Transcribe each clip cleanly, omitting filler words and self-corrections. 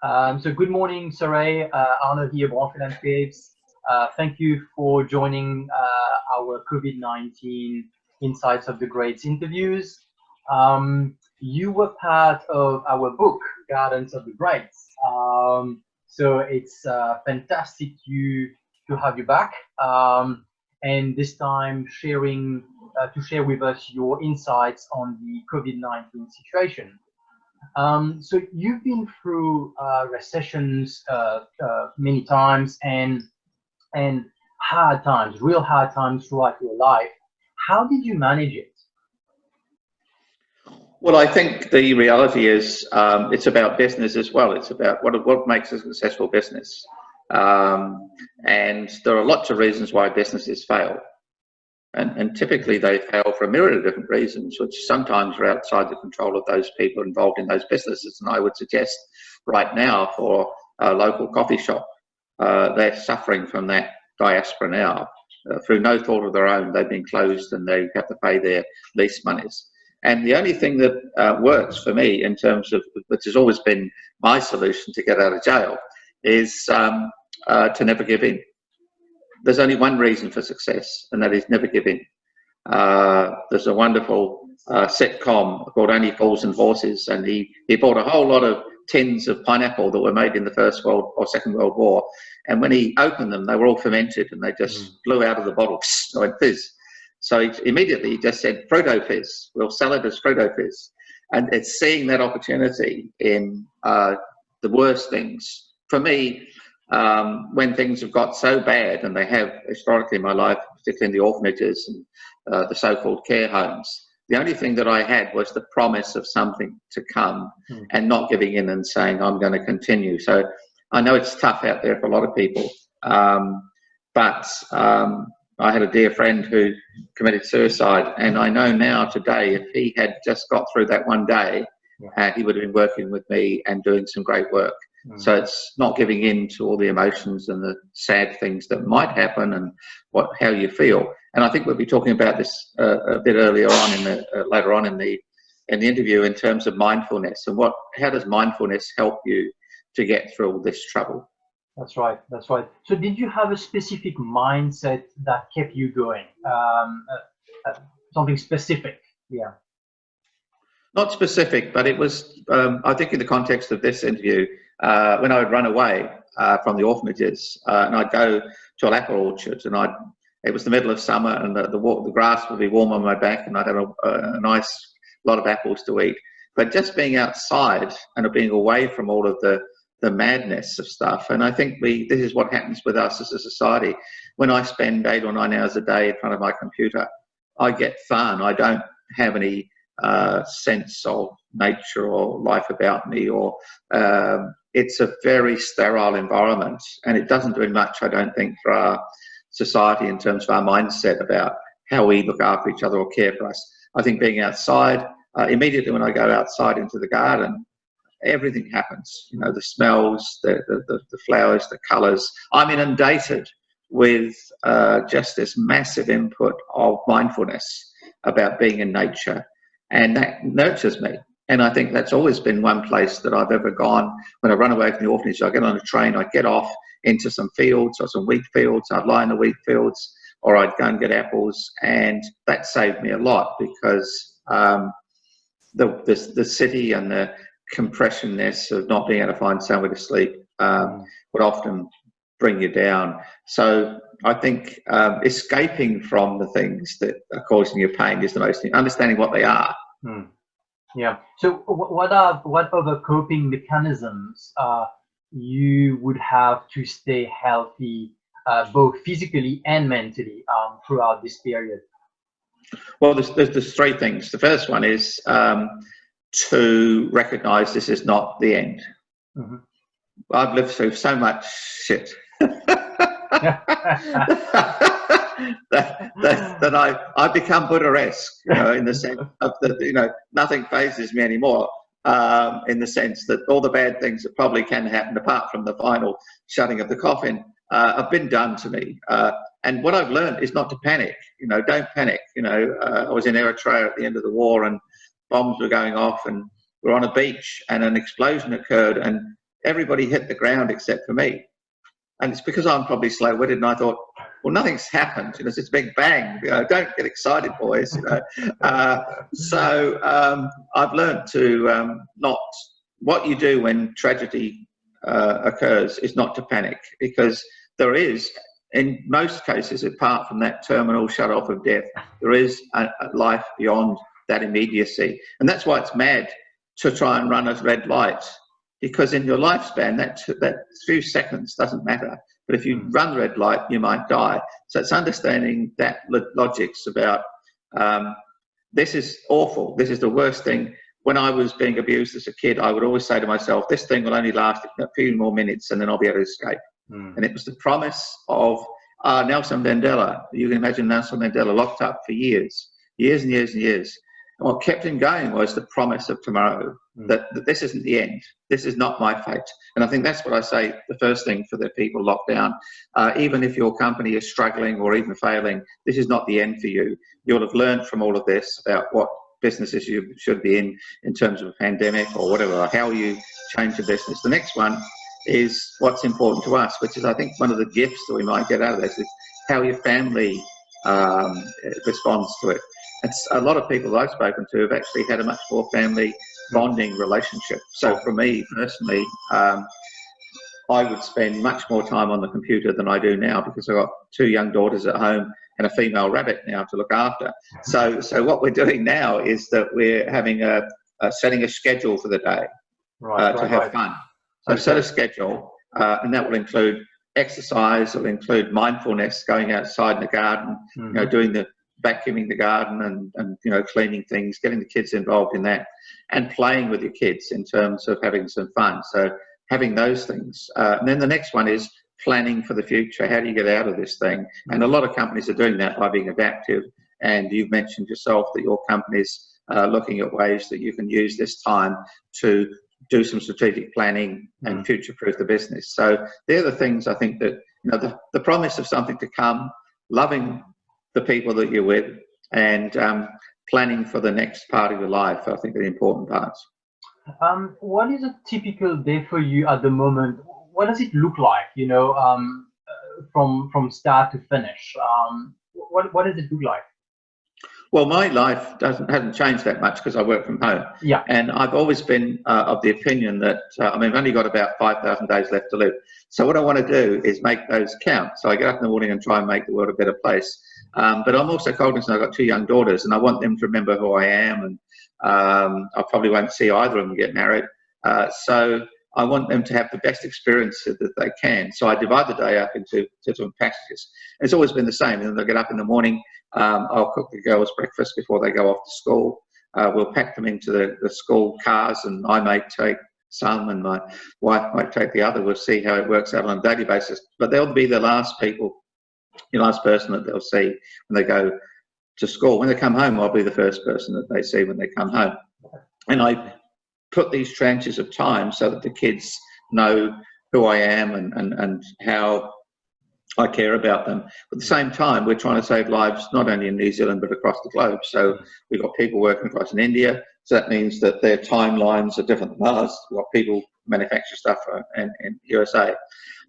So good morning, Sir Ray. Arno here, Brandfield and Phillips. Thank you for joining our COVID-19 Insights of the Greats interviews. You were part of our book, Gardens of the Greats. So it's fantastic to have you back. And this time to share with us your insights on the COVID-19 situation. So you've been through recessions many times and hard times, real hard times throughout your life. How did you manage it? Well, I think the reality is it's about business as well. It's about what makes a successful business. And there are lots of reasons why businesses fail. And typically they fail for a myriad of different reasons, which sometimes are outside the control of those people involved in those businesses. And I would suggest right now for a local coffee shop, they're suffering from that diaspora now. Through no fault of their own, they've been closed and they have to pay their lease monies. And the only thing that works for me in terms of, which has always been my solution to get out of jail, is to never give in. There's only one reason for success, and that is never give in. There's a wonderful sitcom called Only Fools and Horses, and he bought a whole lot of tins of pineapple that were made in the First World or Second World War, and when he opened them, they were all fermented, and they just blew out of the bottle, went fizz. So he immediately just said, Frodo Fizz, we'll sell it as Frodo Fizz. And it's seeing that opportunity in the worst things. For me, when things have got so bad, and they have historically in my life, particularly in the orphanages and the so-called care homes, the only thing that I had was the promise of something to come and not giving in and saying, I'm going to continue. So I know it's tough out there for a lot of people, but I had a dear friend who committed suicide, and I know now today, if he had just got through that one day, he would have been working with me and doing some great work. So it's not giving in to all the emotions and the sad things that might happen and how you feel. And I think we'll be talking about this a bit earlier on later on in the interview in terms of mindfulness and how does mindfulness help you to get through all this trouble. That's right. That's right. So did you have a specific mindset that kept you going? Something specific? Yeah. Not specific, but it was, I think in the context of this interview, when I would run away from the orphanages and I'd go to an apple orchard, and it was the middle of summer, and the grass would be warm on my back, and I'd have a nice lot of apples to eat. But just being outside and being away from all of the madness of stuff, and I think this is what happens with us as a society. When I spend 8 or 9 hours a day in front of my computer, I get fun. I don't have any sense of nature or life about me, or it's a very sterile environment, and it doesn't do much, I don't think, for our society in terms of our mindset about how we look after each other or care for us. I think being outside, immediately when I go outside into the garden, everything happens. You know, the smells, the flowers, the colours. I'm inundated with just this massive input of mindfulness about being in nature, and that nurtures me. And I think that's always been one place that I've ever gone. When I run away from the orphanage, I get on a train, I get off into some fields or some wheat fields, I'd lie in the wheat fields, or I'd go and get apples, and that saved me a lot, because the city and the compressionness of not being able to find somewhere to sleep would often bring you down. So I think escaping from the things that are causing you pain is the most thing, understanding what they are. Yeah. So what other coping mechanisms you would have to stay healthy, both physically and mentally, throughout this period? Well, there's 3 things. The first one is to recognize this is not the end. I've lived through so much shit that I've become Buddha-esque, in the sense of that, nothing phases me anymore, in the sense that all the bad things that probably can happen, apart from the final shutting of the coffin, have been done to me. And what I've learned is not to panic. Don't panic. I was in Eritrea at the end of the war, and bombs were going off, and we're on a beach, and an explosion occurred, and everybody hit the ground except for me. And it's because I'm probably slow-witted, and I thought, well, nothing's happened. You know, it's this big bang. You know, don't get excited, boys. You know, so I've learned to not. What you do when tragedy occurs is not to panic, because there is, in most cases, apart from that terminal shut-off of death, there is a life beyond that immediacy, and that's why it's mad to try and run a red light. Because in your lifespan, that few seconds doesn't matter. But if you run the red light, you might die. So it's understanding that logics about this is awful. This is the worst thing. When I was being abused as a kid, I would always say to myself, this thing will only last a few more minutes and then I'll be able to escape. And it was the promise of Nelson Mandela. You can imagine Nelson Mandela locked up for years and years and years. And what kept him going was the promise of tomorrow, that this isn't the end. This is not my fate. And I think that's what I say, the first thing for the people locked down. Even if your company is struggling or even failing, this is not the end for you. You'll have learned from all of this about what businesses you should be in terms of a pandemic or whatever, or how you change your business. The next one is what's important to us, which is, I think, one of the gifts that we might get out of this is how your family responds to it. It's a lot of people that I've spoken to have actually had a much more family bonding relationship. So for me personally, I would spend much more time on the computer than I do now, because I've got 2 young daughters at home and a female rabbit now to look after. So what we're doing now is that we're having setting a schedule for the day to have fun. So set a schedule, and that will include exercise, it'll include mindfulness, going outside in the garden, you know, doing the vacuuming the garden and you know, cleaning things, getting the kids involved in that, and playing with your kids in terms of having some fun. So having those things. And then the next one is planning for the future. How do you get out of this thing? And a lot of companies are doing that by being adaptive. And you've mentioned yourself that your company's looking at ways that you can use this time to do some strategic planning and future-proof the business. So they're the things I think that, you know, the promise of something to come, loving the people that you're with, and planning for the next part of your life, I think, are the important parts. What is a typical day for you at the moment? What does it look like, you know, from start to finish? What does it look like? Well, my life hasn't changed that much because I work from home. Yeah. And I've always been of the opinion that, I mean, I've only got about 5,000 days left to live. So what I want to do is make those count. So I get up in the morning and try and make the world a better place. But I'm also cognizant I've got 2 young daughters, and I want them to remember who I am. And I probably won't see either of them get married. So I want them to have the best experience that they can. So I divide the day up into different packages. It's always been the same. And they'll get up in the morning. I'll cook the girls breakfast before they go off to school. We'll pack them into the school cars, and I may take some and my wife might take the other. We'll see how it works out on a daily basis. But they'll be the last person that they'll see when they go to school. When they come home, I'll be the first person that they see when they come home. And I put these tranches of time so that the kids know who I am and how I care about them. At the same time, we're trying to save lives not only in New Zealand but across the globe. So we've got people working across in India, so that means that their timelines are different than ours. We've got people manufacture stuff in USA.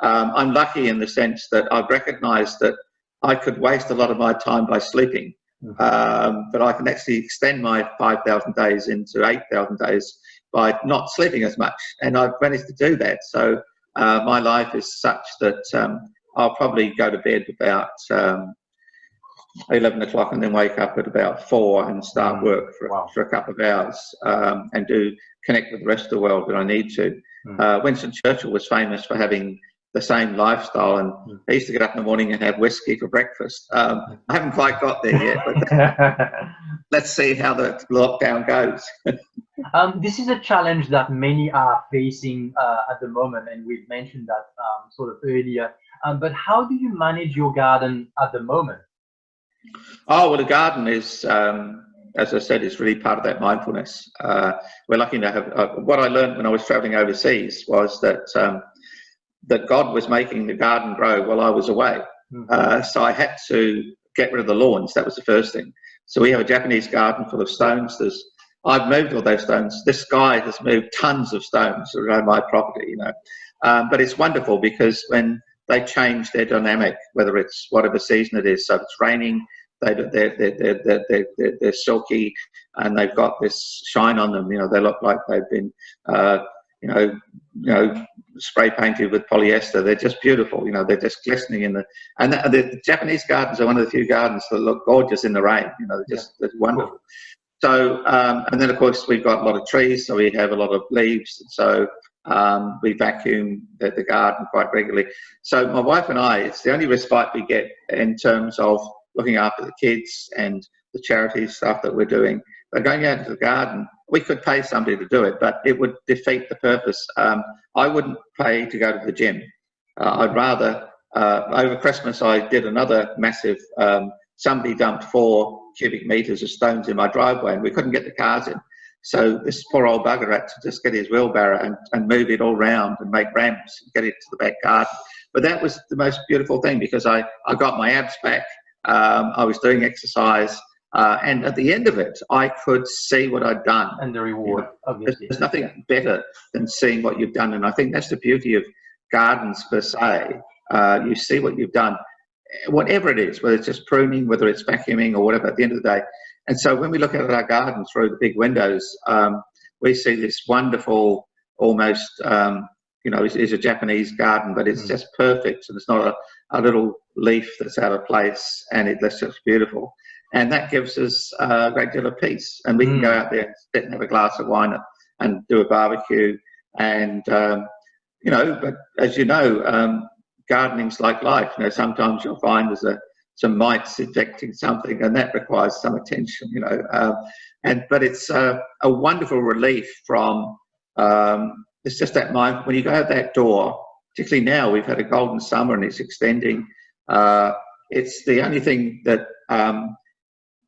I'm lucky in the sense that I've recognised that I could waste a lot of my time by sleeping, but I can actually extend my 5,000 days into 8,000 days by not sleeping as much, and I've managed to do that. So my life is such that I'll probably go to bed about 11 o'clock and then wake up at about 4 and start work for a couple of hours and connect with the rest of the world that I need to. Winston Churchill was famous for having the same lifestyle, and he used to get up in the morning and have whiskey for breakfast. I haven't quite got there yet, but let's see how the lockdown goes. This is a challenge that many are facing at the moment, and we've mentioned that sort of earlier. But how do you manage your garden at the moment? Oh, well, the garden is, as I said, is really part of that mindfulness. We're lucky to have, what I learned when I was traveling overseas was that that God was making the garden grow while I was away. So I had to get rid of the lawns. That was the first thing. So we have a Japanese garden full of stones. There's I've moved all those stones. This guy has moved tons of stones around my property, you know. But it's wonderful because when they change their dynamic, whether it's whatever season it is, so if it's raining, they're silky and they've got this shine on them. You know, they look like they've been, you know, spray painted with polyester. They're just beautiful. You know, they're just glistening in the Japanese gardens are one of the few gardens that look gorgeous in the rain. You know, they're wonderful. So, and then of course we've got a lot of trees, so we have a lot of leaves. So we vacuum the garden quite regularly. So my wife and I, it's the only respite we get in terms of looking after the kids and the charity stuff that we're doing. But going out into the garden, we could pay somebody to do it, but it would defeat the purpose. I wouldn't pay to go to the gym. I'd rather, over Christmas I did another massive, somebody dumped 4 cubic metres of stones in my driveway and we couldn't get the cars in. So this poor old bugger had to just get his wheelbarrow and move it all round and make ramps and get it to the back garden. But that was the most beautiful thing because I got my abs back. I was doing exercise. And at the end of it, I could see what I'd done. And the reward, obviously. There's nothing better than seeing what you've done. And I think that's the beauty of gardens per se. You see what you've done, whatever it is, whether it's just pruning, whether it's vacuuming or whatever, at the end of the day. And so when we look at our garden through the big windows, we see this wonderful, almost, you know, it's a Japanese garden, but it's just perfect. And it's not a little leaf that's out of place, and that's just beautiful. And that gives us a great deal of peace. And we can go out there and sit and have a glass of wine and do a barbecue. And, you know, but as you know, gardening's like life. You know, sometimes you'll find there's some mites infecting something, and that requires some attention, you know. But it's a wonderful relief from, it's just that mind, when you go out that door, particularly now, we've had a golden summer and it's extending. It's the only thing that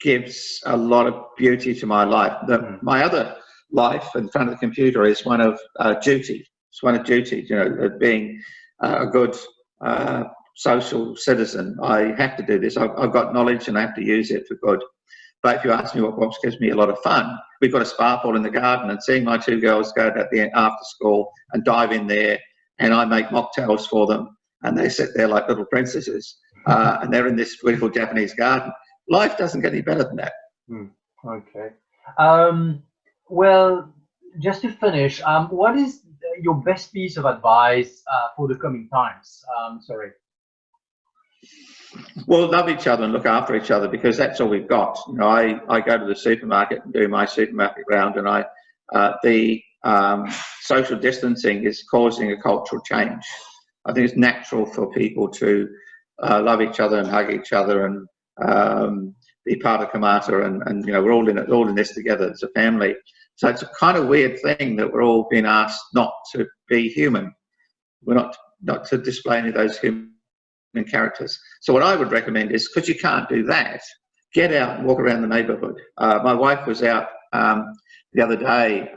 gives a lot of beauty to my life. My other life in front of the computer is one of duty. It's one of duty, you know, being a good social citizen. I have to do this. I've got knowledge and I have to use it for good. But if you ask me what gives me a lot of fun, we've got a spa pool in the garden, and seeing my 2 girls go at the end after school and dive in there, and I make mocktails for them, and they sit there like little princesses, and they're in this beautiful Japanese garden. Life doesn't get any better than that. Okay. Well, just to finish, what is your best piece of advice for the coming times? Sorry. Well, love each other and look after each other, because that's all we've got. You know, I go to the supermarket and do my supermarket round, and the social distancing is causing a cultural change. I think it's natural for people to love each other and hug each other and be part of Kamata, and you know, we're all in this together as a family. So it's a kind of weird thing that we're all being asked not to be human. We're not to display any of those human characters. So what I would recommend is, because you can't do that, get out and walk around the neighbourhood. My wife was out the other day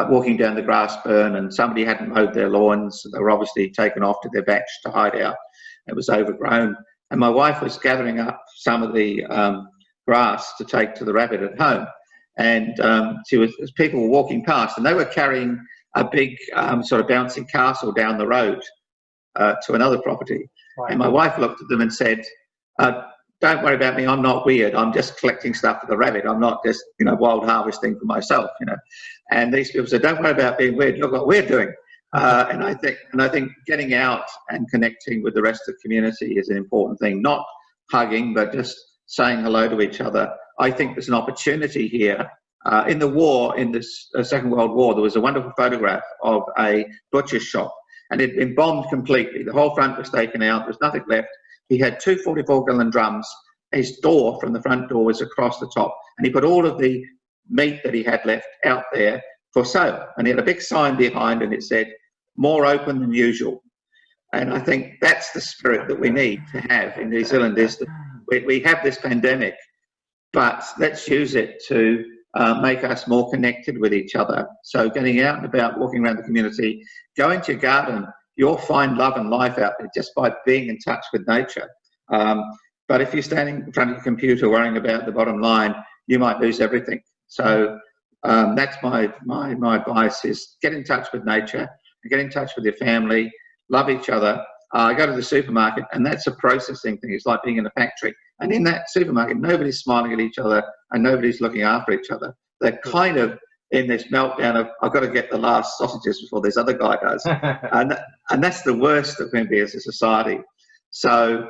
walking down the grass burn, and somebody hadn't mowed their lawns. They were obviously taken off to their bach to hide out. It was overgrown. And my wife was gathering up some of the grass to take to the rabbit at home. And people were walking past, and they were carrying a big sort of bouncy castle down the road to another property. Right. And my wife looked at them and said, don't worry about me, I'm not weird, I'm just collecting stuff for the rabbit, I'm not just, you know, wild harvesting for myself, you know. And these people said, don't worry about being weird, look what we're doing. And I think getting out and connecting with the rest of the community is an important thing, not hugging, but just saying hello to each other. I think there's an opportunity here. In the war, in this Second World War, there was a wonderful photograph of a butcher's shop, and it had been bombed completely. The whole front was taken out, there was nothing left. He had 2 44-gallon drums. His door from the front door was across the top, and he put all of the meat that he had left out there for sale. And he had a big sign behind, and it said, more open than usual. And I think that's the spirit that we need to have in New Zealand, is that we have this pandemic, but let's use it to make us more connected with each other. So getting out and about, walking around the community, go into your garden, you'll find love and life out there just by being in touch with nature. But if you're standing in front of your computer worrying about the bottom line, you might lose everything. So that's my advice: is get in touch with nature, get in touch with your family, love each other. Go to the supermarket, and that's a processing thing. It's like being in a factory. And in that supermarket, nobody's smiling at each other and nobody's looking after each other. They're kind of in this meltdown of, I've got to get the last sausages before this other guy does. and that's the worst that we can be as a society. So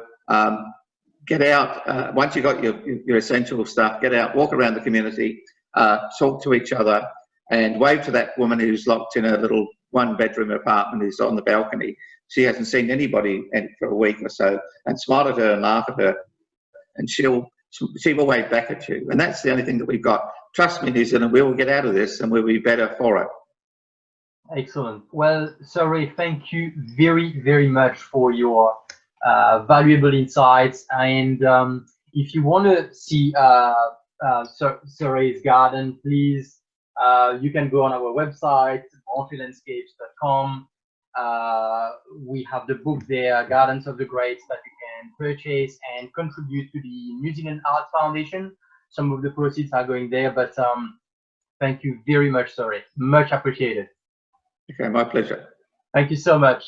get out. Once you've got your essential stuff, get out, walk around the community, talk to each other, and wave to that woman who's locked in a little one-bedroom apartment who's on the balcony. She hasn't seen anybody for a week or so, and smile at her and laugh at her, and she will wave back at you. And that's the only thing that we've got. Trust me, New Zealand, we will get out of this and we'll be better for it. Excellent. Well, Sir Ray, thank you very, very much for your valuable insights. And if you want to see Sir Ray's garden, please, you can go on our website, bonfieldlandscapes.com. We have the book there, Gardens of the Greats, that you can purchase and contribute to the New Zealand Arts Foundation. Some of the proceeds are going there, but thank you very much, Sir Ray. Much appreciated. Okay, my pleasure. Thank you so much.